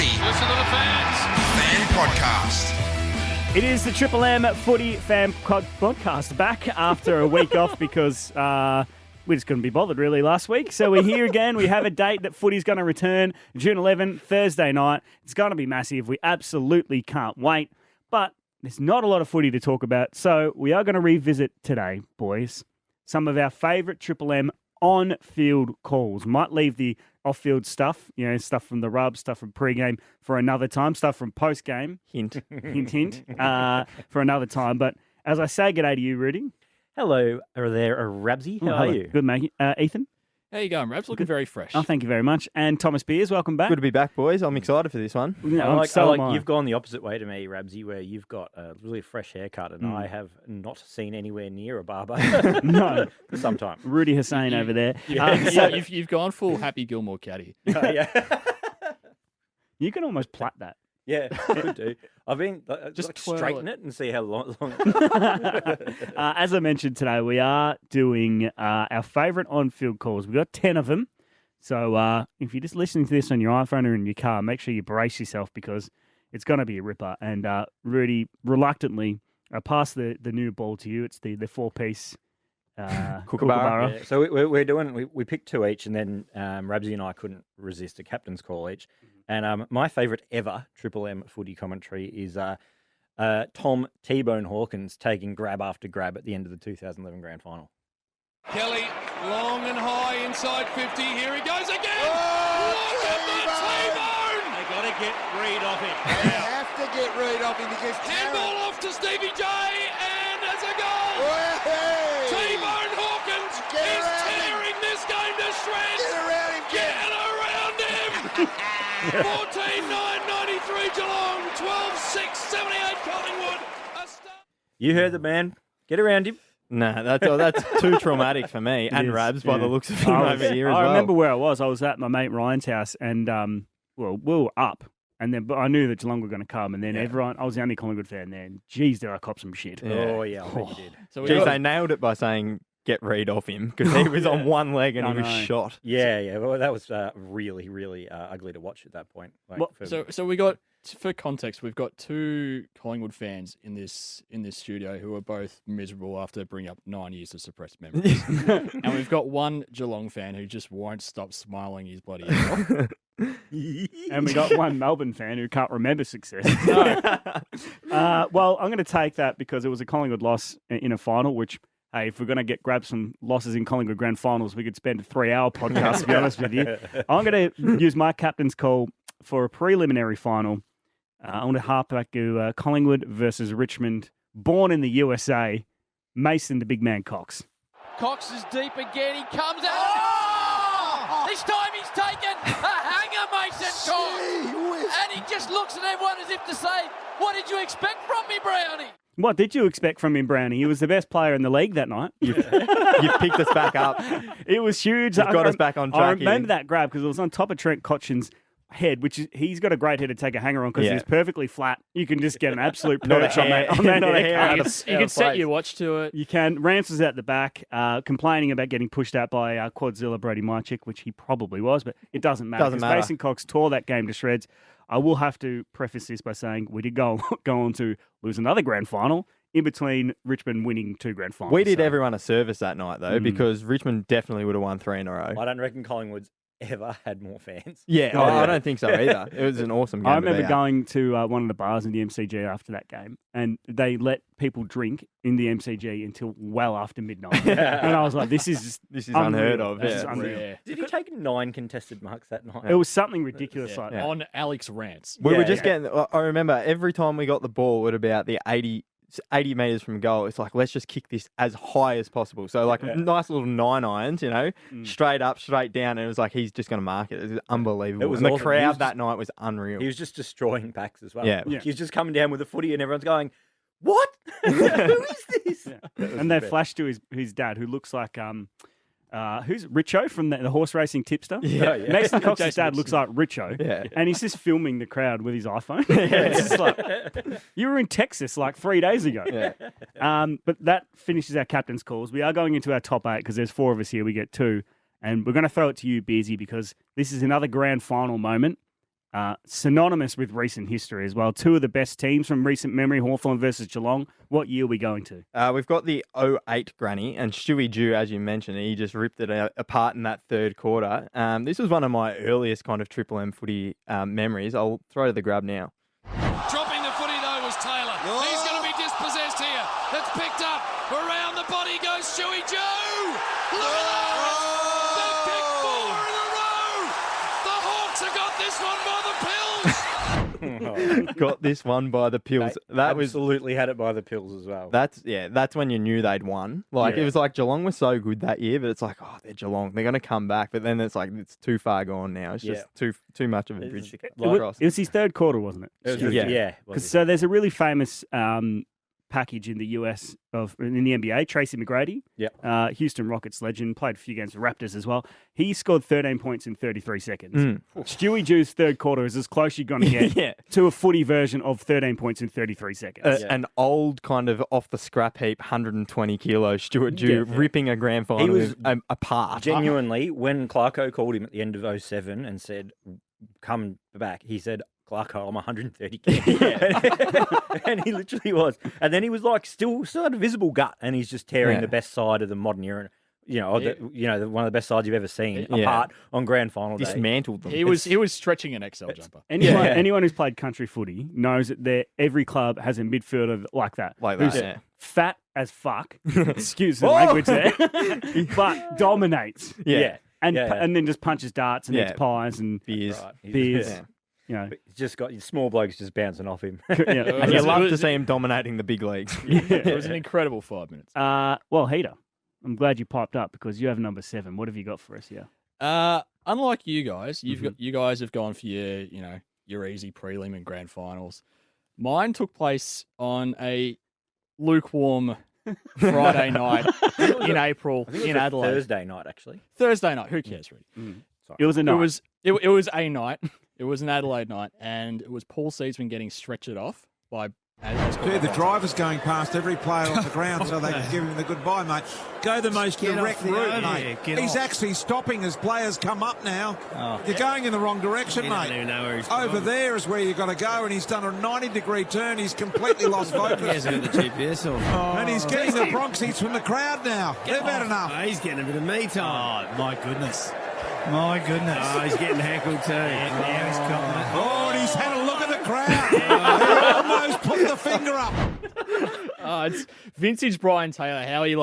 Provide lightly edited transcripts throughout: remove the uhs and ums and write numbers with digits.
Footy. Listen to the fans. Fan podcast. It is the Triple M Footy Fan Podcast back after a week off because we just couldn't be bothered really last week. So we're here again. We have a date that Footy's going to return June 11th, Thursday night. It's going to be massive. We absolutely can't wait. But there's not a lot of footy to talk about. So we are going to revisit today, boys, some of our favourite Triple M on-field calls. Might leave the off-field stuff, stuff from the rub, stuff from pre-game for another time, stuff from post-game. Hint, hint, for another time. But as I say, g'day to you, Rudy. Hello there, Rabsy. How are you? Good, mate. Ethan? How you going, Rabs? Looking very fresh. Oh, thank you very much. And Thomas Beers, welcome back. Good to be back, boys. I'm excited for this one. Yeah, You've gone the opposite way to me, Rabsy, where you've got a really fresh haircut, and I have not seen anywhere near a barber. No. For some time. Rudy Hussain over there. You've gone full Happy Gilmore caddy. Yeah. You can almost plait that. Yeah, could do. I've been just twirl straighten it and see how long. As I mentioned today, we are doing our favourite on-field calls. We've got 10 of them. So if you're just listening to this on your iPhone or in your car, make sure you brace yourself because it's going to be a ripper. And Rudy, reluctantly, I pass the new ball to you. It's the four-piece kookaburra. Yeah, so we're doing, we picked two each, and then Rabsy and I couldn't resist a captain's call each. And my favourite ever Triple M footy commentary is Tom T-Bone Hawkins taking grab after grab at the end of the 2011 Grand Final. Kelly, long and high inside 50. Here he goes again. Look at the T-Bone. They got to get Reid off him. They have to get Reid off him because Handball off to Stevie J, and there's a goal. T-Bone Hawkins is tearing this game to shreds. Get around him, Get around him. 14-9-93 Geelong, 12-6, 78 Collingwood. You heard the man. Get around him. Nah, that's too traumatic for me and is, Rabs by yeah. the looks of him over here as well. I remember where I was. I was at my mate Ryan's house, and we were up, but I knew that Geelong were going to come, and then I was the only Collingwood fan there, and geez, did I cop some shit. Yeah. Oh, yeah, I bet you did. So They nailed it by saying get Reid off him because he was on one leg and he was shot. Yeah. Well, that was really, really ugly to watch at that point. So we got, for context, we've got two Collingwood fans in this studio who are both miserable after bringing up 9 years of suppressed memories, and we've got one Geelong fan who just won't stop smiling his bloody head off. And we got one Melbourne fan who can't remember success. Well, I'm going to take that because it was a Collingwood loss in a final, which, hey, if we're going to grab some losses in Collingwood grand finals, we could spend a 3-hour podcast, to be honest with you. I'm going to use my captain's call for a preliminary final. I want to harp back to Collingwood versus Richmond, born in the USA, Mason the big man Cox. Cox is deep again. He comes out. Oh! This time he's taken a hanger, Mason Cox. And he just looks at everyone as if to say, what did you expect from me, Brownie? What did you expect from him, Brownie? He was the best player in the league that night. You've picked us back up. It was huge. You've got us back on track. I remember that grab because it was on top of Trent Cotchin's head, which is, he's got a great head to take a hanger on because he's perfectly flat. You can just get an absolute perch on that. You can set your watch to it. You can. Rance was out the back complaining about getting pushed out by Quadzilla Brody Mychik, which he probably was, but it doesn't matter. Because Mason Cox tore that game to shreds. I will have to preface this by saying we did go on to lose another grand final in between Richmond winning 2 grand finals. We did everyone a service that night, though, because Richmond definitely would have won 3 in a row. I don't reckon Collingwood's ever had more fans. Yeah, I don't think so either. It was an awesome game. I remember going to one of the bars in the MCG after that game, and they let people drink in the MCG until well after midnight. And I was like, this is unheard of. This is Yeah. unreal. Did he take 9 contested marks that night? It was something ridiculous like that. On Alex Rance. We were just getting. I remember every time we got the ball at about the 80 metres from goal, it's like, let's just kick this as high as possible. So, like, nice little 9 irons, straight up, straight down. And it was like, he's just going to mark it. It was unbelievable. It was and the awesome. crowd that night was unreal. He was just destroying backs as well. Yeah. He was just coming down with a footy and everyone's going, what? Who is this? Yeah. And they flashed to his dad, who looks like who's Richo from the horse racing tipster? Yeah. Mason Cox's dad looks like Richo. Yeah. And he's just filming the crowd with his iPhone. It's just like, you were in Texas like 3 days ago. Yeah. But that finishes our captain's calls. We are going into our top 8 because there's 4 of us here. We get 2. And we're going to throw it to you, Beersy, because this is another grand final moment. synonymous with recent history as well. Two of the best teams from recent memory, Hawthorn versus Geelong. What year are we going to? We've got the '08 granny, and Stewie Dew, as you mentioned, he just ripped it apart in that third quarter. This was one of my earliest kind of Triple M footy memories. I'll throw to the grab now. Dropping the footy though was Taylor. He's going to be dispossessed here. It's picked up. Around the body goes Stewie Dew. Look at that! They've picked 4 in a row. The Hawks have got this one by the pills. Got this one by the pills. That was Absolutely had it by the pills as well. that's when you knew they'd won. Like it was like Geelong was so good that year, but it's like, oh, they're Geelong, they're gonna come back. But then it's like it's too far gone now. It's just too much of a bridge to cross. It was his third quarter, wasn't it? It was, yeah. So there's a really famous package in the US in the NBA. Tracy McGrady, Houston Rockets legend, played a few games for Raptors as well. He scored 13 points in 33 seconds. Stewie Dew's third quarter is as close you're going to get to a footy version of 13 points in 33 seconds. An old kind of off the scrap heap, 120 kilos Stuart Dew ripping a grand final He was apart. Genuinely, when Clarko called him at the end of '07 and said, come back, he said, Clarko, I'm 130 kilos. And he literally was. And then he was like still had a visible gut, and he's just tearing the best side of the modern era. One of the best sides you've ever seen apart on grand final day. Dismantled them. He was stretching an XL jumper. Anyone who's played country footy knows that every club has a midfielder like that. Who's fat as fuck. Excuse the language there. But dominates. And then just punches darts and eats pies and beers. Beers. You know, he's just got small blokes just bouncing off him. And you love to see him dominating the big leagues. It was an incredible 5 minutes. Well, Heater, I'm glad you piped up because you have number 7. What have you got for us here? Unlike you guys, you guys have gone for your easy prelim and grand finals. Mine took place on a lukewarm Friday night in April in Adelaide. Thursday night, actually. Thursday night. Who cares, really? It was a night. It was a night. It was an Adelaide night, and it was Paul Seedsman getting stretchered off by. The driver's going past every player off the ground so they can give him the goodbye, mate. Go the most direct route, mate. He's actually stopping as players come up now. You're going in the wrong direction, mate. Over there is where you've got to go, and he's done a 90-degree turn. He's completely lost focus. He hasn't got the GPS on. And he's getting the Bronxies from the crowd now. They've had enough. He's getting a bit of me time. Oh, my goodness. My goodness. Oh, he's getting heckled too. Now he's copping it. Oh, and he's had a look at the crowd. He almost put the finger up. It's vintage Brian Taylor, how he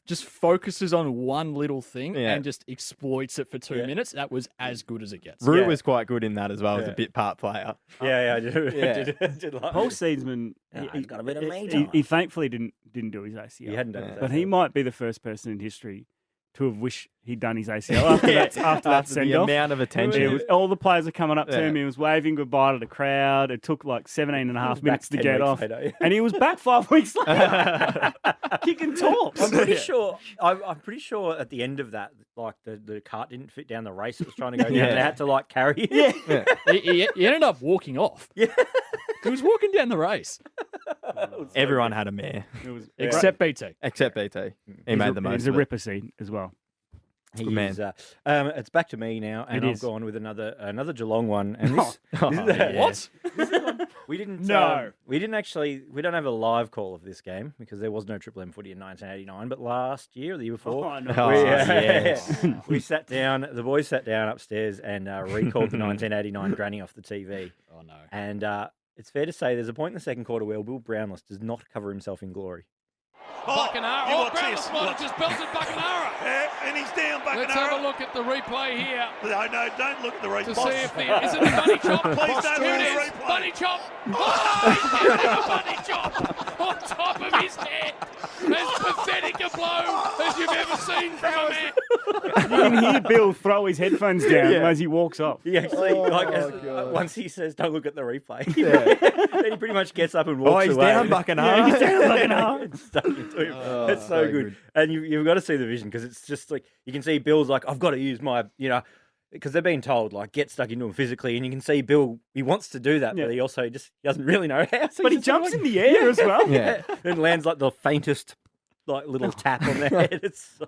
just focuses on one little thing and just exploits it for 2 minutes. That was as good as it gets. Root was quite good in that as well as a bit part player. I do. Yeah. did like Paul Seedsman, he's got a bit of me. he thankfully didn't do his ACL. He hadn't done his But he might be the first person in history to have wished he'd done his ACL after that send off. The amount of attention. All the players are coming up to him. He was waving goodbye to the crowd. It took 17 and a half minutes to get off. And he was back 5 weeks later. Kicking torps. I'm pretty sure. I'm pretty sure at the end of that, the cart didn't fit down the race. It was trying to go down. They had to carry him. He ended up walking off. Yeah. He was walking down the race. Everyone had a mare. Except BT. Except BT. He made the most. He's a ripper seed as well. Man. It's back to me now, and I've gone with another Geelong one. And this we didn't. We don't have a live call of this game because there was no Triple M footy in 1989. But last year or the year before, we sat down. The boys sat down upstairs and recalled the 1989 granny off the TV. Oh no! And it's fair to say there's a point in the second quarter where Will Brownless does not cover himself in glory. Buckenara. Brownless might have just belted Buckenara. And he's down, Buckenara. Let's have a look at the replay here. No, don't look at the replay. To see if is it a bunny chop? Please don't Here look it at the is. replay. Bunny chop. Oh, he's getting a bunny chop on top of his head. As pathetic a blow as you've ever seen from a man. You can hear Bill throw his headphones down as he walks off. He actually, once he says, "Don't look at the replay," then he pretty much gets up and walks away. He's down, Buckenara. He's down, Buckenara. It's stuck into him. It's so good. And you've got to see the vision because it's just you can see Bill's I've got to use my, because they're being told get stuck into him physically, and you can see Bill, he wants to do that, but he also he doesn't really know how. So but he jumps in the air as well. And lands the faintest like little tap on their head. It's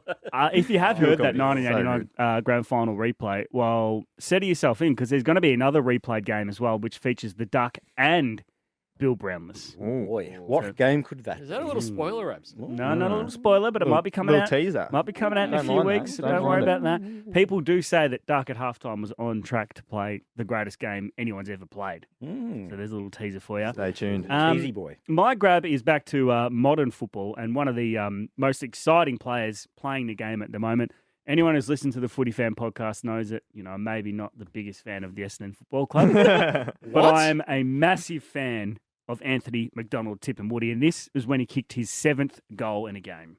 If you have heard that comedy. 1989 grand final replay, well, settle yourself in because there's going to be another replayed game as well, which features the Duck and Bill Brownless. oh boy, what game could that? Is that a little spoiler, Abs? No, not a little spoiler, but it might be coming little out. teaser. Might be coming out in a Don't few mind that. weeks. So Don't don't worry mind about that. People do say that Duck at halftime was on track to play the greatest game anyone's ever played. So there's a little teaser for you. Stay tuned. Easy boy. My grab is back to modern football and one of the most exciting players playing the game at the moment. Anyone who's listened to the Footy Fan podcast knows that, I'm maybe not the biggest fan of the Essendon Football Club, but I am a massive fan of Anthony McDonald Tippenwoody, and this is when he kicked his 7th goal in a game.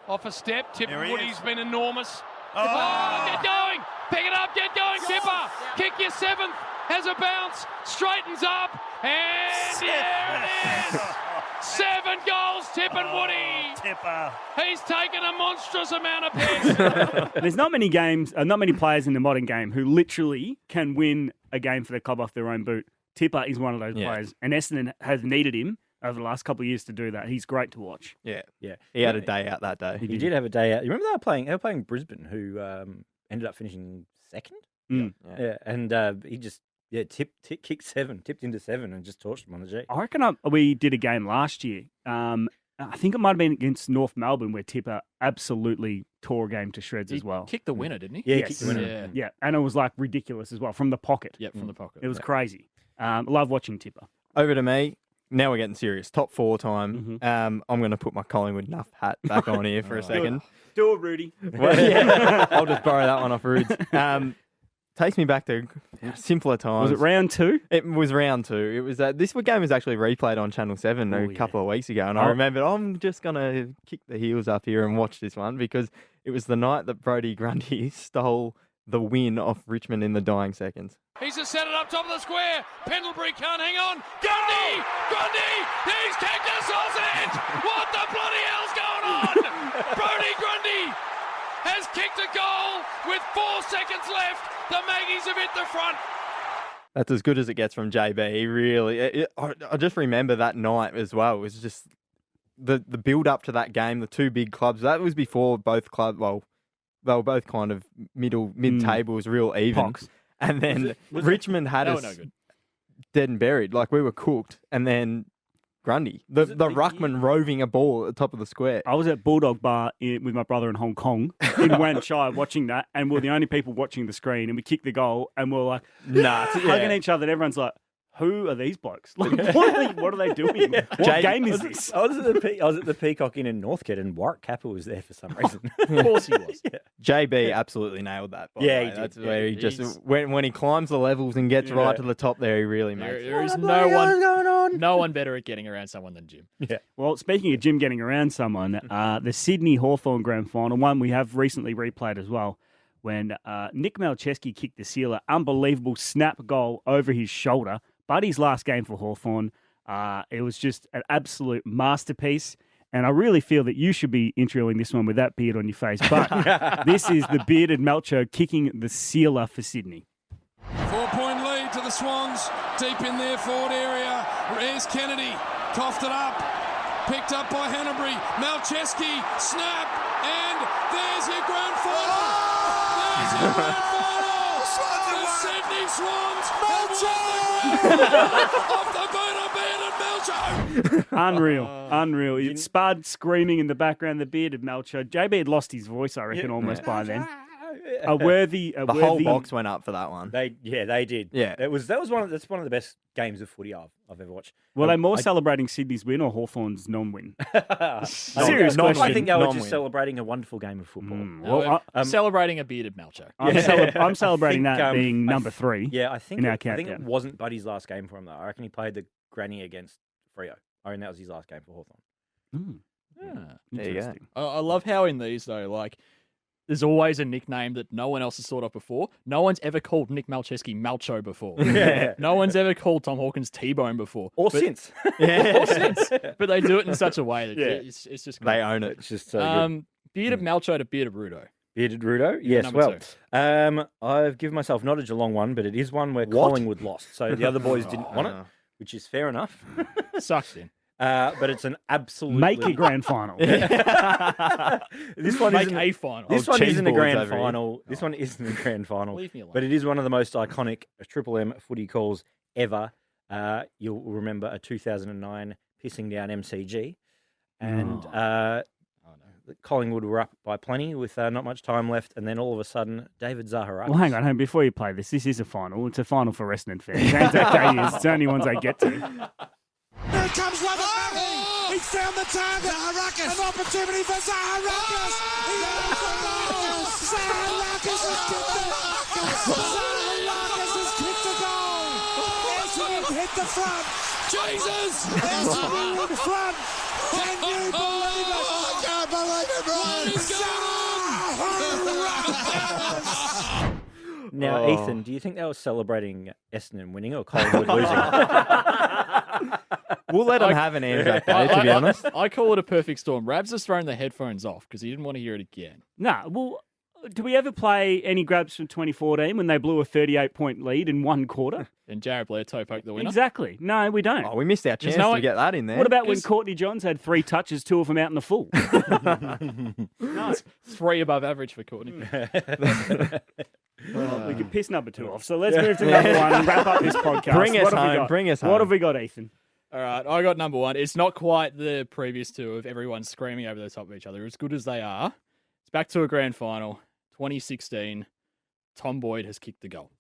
Off a step, There he Tippenwoody's is. been enormous. Oh. Get going! Pick it up, get going, Tipper! Kick your 7th, has a bounce, straightens up, and there it is! 7 goals, Tippenwoody! Tipper. He's taken a monstrous amount of piss. There's not many players in the modern game who literally can win a game for their club off their own boot. Tipper is one of those players, and Essendon has needed him over the last couple of years to do that. He's great to watch. Yeah. Yeah, He had a day out that day. He did have a day out. You remember they were playing Brisbane, who ended up finishing second. Yeah, and he just kicked 7, tipped into 7, and just torched him on the G. I reckon we did a game last year. I think it might have been against North Melbourne where Tipper absolutely tore a game to shreds as well. Kicked the winner, didn't he? Yeah, he Yes. kicked the winner. Yeah. Yeah, and it was like ridiculous as well from the pocket. Yep, from the pocket. It was crazy. Love watching Tipper. Over to me. Now we're getting serious. Top 4 time. I'm going to put my Collingwood Nuff hat back on here for a second. Do it, Rudy. Well, yeah, I'll just borrow that one off Rude's. Takes me back to simpler times. Was it round 2? It was round 2. It was this game was actually replayed on Channel 7 a couple of weeks ago, and I remembered I'm just going to kick the heels up here and watch this one because it was the night that Brodie Grundy stole the win off Richmond in the dying seconds. He's just set it up top of the square. Pendlebury can't hang on. Grundy! He's kicked a sausage! What the bloody hell's going on? Brodie Grundy has kicked a goal with 4 seconds left. The Maggies have hit the front. That's as good as it gets from JB. He really. I just remember that night as well. It was just the build up to that game. The two big clubs. That was before both clubs. Well, they were both kind of mid-table. It was real even. Pox. And then Richmond had us dead and buried. Like we were cooked. And then Grundy, the ruckman roving a ball at the top of the square. I was at Bulldog Bar with my brother in Hong Kong in Wan Chai watching that, and we're the only people watching the screen, and we kicked the goal, and we're like, hugging each other, and everyone's like, who are these blokes? Like, what are they doing? What game is this? I was at the Peacock Inn in Northcote, and Warwick Kappa was there for some reason. Of course he was. JB absolutely nailed that. By the way. He did. That's where he just when he climbs the levels and gets right to the top there, he really makes. There is no one better at getting around someone than Jim. Yeah. Well, speaking of Jim getting around someone, the Sydney Hawthorn Grand Final, one we have recently replayed as well, when Nick Malcheski kicked the sealer, unbelievable snap goal over his shoulder. Buddy's last game for Hawthorn. It was just an absolute masterpiece. And I really feel that you should be introing this one with that beard on your face. But this is the bearded Melcho kicking the sealer for Sydney. 4-point lead to the Swans. Deep in their forward area. Here's Kennedy. Coughed it up. Picked up by Hanbury. Malcheski. Snap. And there's your grand final. There's your grand final. The Sydney Swans have won the off the boot of bearded Melcho. Unreal. Spud screaming in the background, the bearded Melcho. JB had lost his voice, I reckon, almost by then. The whole box went up for that one. They did. Yeah, that's one of the best games of footy I've ever watched. Were they more celebrating Sydney's win or Hawthorn's non-win? Serious question. I think they were just celebrating a wonderful game of football. Celebrating a bearded Melcho. I'm celebrating that being number 3. Yeah, I think in our I think countdown. it wasn't Buddy's last game for him though. I reckon he played the granny against Freo. I reckon that was his last game for Hawthorn. There you go. I love how in these though, like, there's always a nickname that no one else has thought of before. No one's ever called Nick Malcheski Malcho before. Yeah. No one's ever called Tom Hawkins T-Bone before. Since. Or since. But they do it in such a way that it's just great. They own it. It's just so good. Bearded Malcho to bearded Rudo. Bearded Rudo? Yes, Number I've given myself not a Geelong one, but it is one where Collingwood lost. So the other boys didn't want it, which is fair enough. Sucked in. But it's an absolute Make a grand final. This one Make isn't a final. This Oh, one cheese isn't a boards grand over here. final. This one isn't a grand final. Leave me alone. But it is one of the most iconic Triple M footy calls ever. You'll remember a 2009 pissing down MCG. And Collingwood were up by plenty with not much time left. And then all of a sudden, David Zaharakis. Well, hang on. Before you play this is a final. It's a final for Essendon fans. Anzac Day is. It's the only ones they get to. Here comes Levitt. He's found the target. Zaharakis. An opportunity for Zaharakis. Zaharakis has kicked it. Zaharakis has kicked the goal. Essendon hit the front. Jesus! Essendon in front. Can you believe it? I can't believe it, bro. Now, Ethan, do you think they were celebrating Essendon winning or Collingwood losing? We'll let them have an Anzac Day, to be honest. I call it a perfect storm. Rabs has thrown the headphones off because he didn't want to hear it again. Nah, well, do we ever play any grabs from 2014 when they blew a 38-point lead in one quarter? And Jared Blair toe poked the winner. Exactly. No, we don't. Oh, we missed our chance no to one- get that in there. What about when Courtney Johns had 3 touches, 2 of them out in the full? No, 3 above average for Courtney. We could piss number 2 off. So let's move to number 1 and wrap up this podcast. Bring us What have we home, got? bring us What home. have we got, Ethan? All right, I got number 1. It's not quite the previous 2 of everyone screaming over the top of each other. As good as they are, it's back to a grand final. 2016, Tom Boyd has kicked the goal.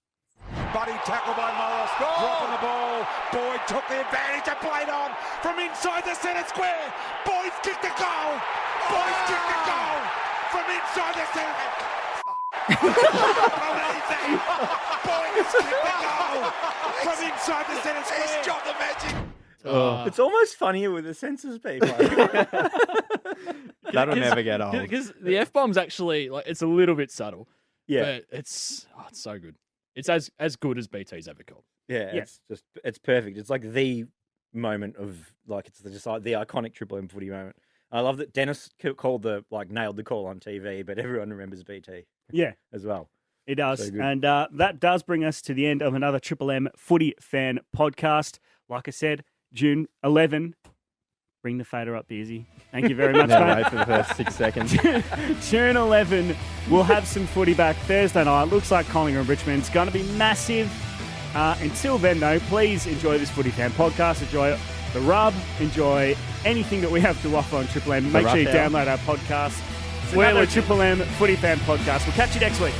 Buddy tackle by Morris, dropping the ball. Boyd took the advantage and played on from inside the centre square. Boyd's kicked the goal. Boyd's kicked the goal from inside the centre. Boyd's kicked the goal from inside the centre square. He's dropped the magic. It's almost funnier with the census people. That'll never get old. Because the F-bomb's actually, it's a little bit subtle. Yeah. But it's so good. It's as good as BT's ever called. Yeah, Yeah. it's perfect. It's like the moment of it's the iconic Triple M footy moment. I love that Dennis called nailed the call on TV, but everyone remembers BT Yeah, as well. it does. So good. And that does bring us to the end of another Triple M Footy Fan podcast. Like I said, June 11. Bring the fader up, Beersy. Thank you very much, Never mate. wait for the first 6 seconds. June 11, we'll have some footy back Thursday night. Looks like Collingwood and Richmond's going to be massive. Until then, though, please enjoy this Footy Fan podcast. Enjoy the rub. Enjoy anything that we have to offer on Triple M. Make sure you rough hour. download our podcast. We're the Triple M Footy Fan podcast. We'll catch you next week.